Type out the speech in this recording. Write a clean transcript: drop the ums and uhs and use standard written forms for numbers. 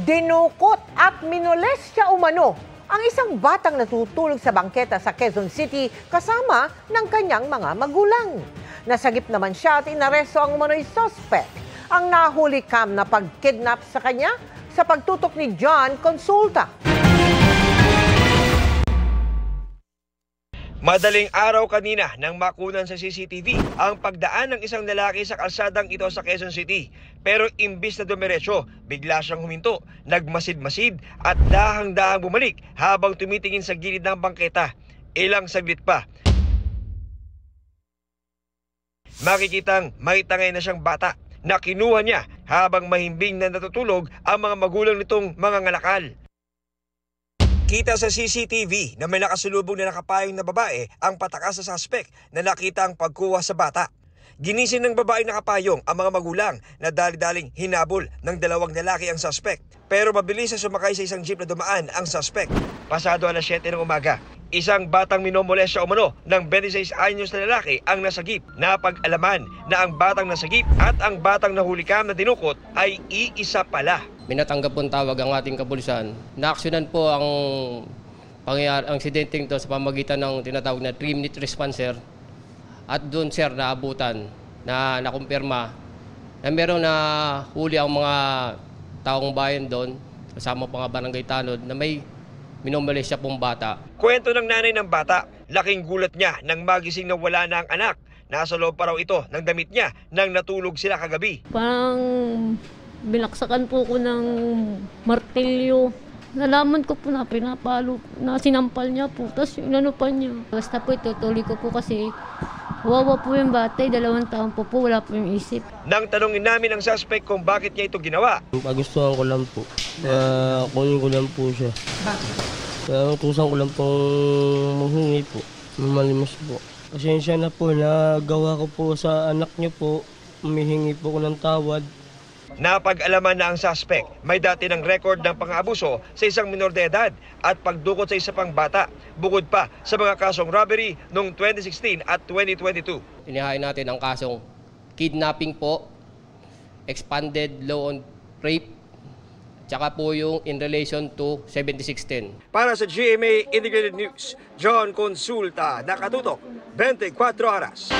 Dinukot at minolestya umano ang isang batang natutulog sa bangketa sa Quezon City kasama ng kanyang mga magulang. Nasagip naman siya at inaresto ang umano'y suspect. Ang nahuli kam na pagkidnap sa kanya sa pagtutok ni John Consulta. Madaling araw kanina nang makunan sa CCTV ang pagdaan ng isang lalaki sa kalsadang ito sa Quezon City. Pero imbis na dumiretso, bigla siyang huminto, nagmasid-masid at dahang-dahang bumalik habang tumitingin sa gilid ng bangketa. Ilang saglit pa, makikitang may tangay na siyang bata na kinuha niya habang mahimbing na natutulog ang mga magulang nitong mga ngalakal. Kita sa CCTV na may nakasulubong na nakapayong na babae ang patakas sa suspect na nakita ang pagkuha sa bata. Ginising ng babaeng nakapayong ang mga magulang na dali-daling hinabol ng dalawang lalaki ang suspect. Pero mabilis na sumakay sa isang jeep na dumaan ang suspect. Pasado alas 7 ng umaga, isang batang minomolestya umano ng 26 anyos na lalaki ang nasagip. Napag-alaman na ang batang nasagip at ang batang nahulikam na dinukot ay iisa pala. May natanggap pong tawag ang ating kapulisan. Naaksyonan po ang insidente ito sa pamagitan ng tinatawag na 3-minute responser. At doon sir naabutan na nakumpirma na meron na huli ang mga taong bayan doon, kasama pa nga barangay tanod, na may minomolestya pong bata. Kwento ng nanay ng bata, laking gulat niya nang magising na wala na ang anak. Nasa loob pa raw ito ng damit niya nang natulog sila kagabi. Parang binaksakan po ko ng martilyo. Nalaman ko po na pinapalo, na sinampal niya po, tapos inano pa niya. Basta po itutuloy ko po kasi wawa po yung bata, 2 taon po, wala po yung isip. Nang tanungin namin ang suspect kung bakit niya ito ginawa. Pagustuhan ko lang po, kunin ko lang po siya. Bakit? Utusan ko lang po manghingi po, mamalimos po. Pasensya na po, nagawa ko po sa anak niyo po, humihingi po ko ng tawad. Napag-alaman na ang suspect may dati ng record ng pang-abuso sa isang minor de edad at pagdukot sa isa pang bata, bukod pa sa mga kasong robbery noong 2016 at 2022. Inihain natin ang kasong kidnapping po, expanded law on rape, tsaka po yung in relation to 7610. Para sa GMA Integrated News, John Consulta, nakatutok 24 oras.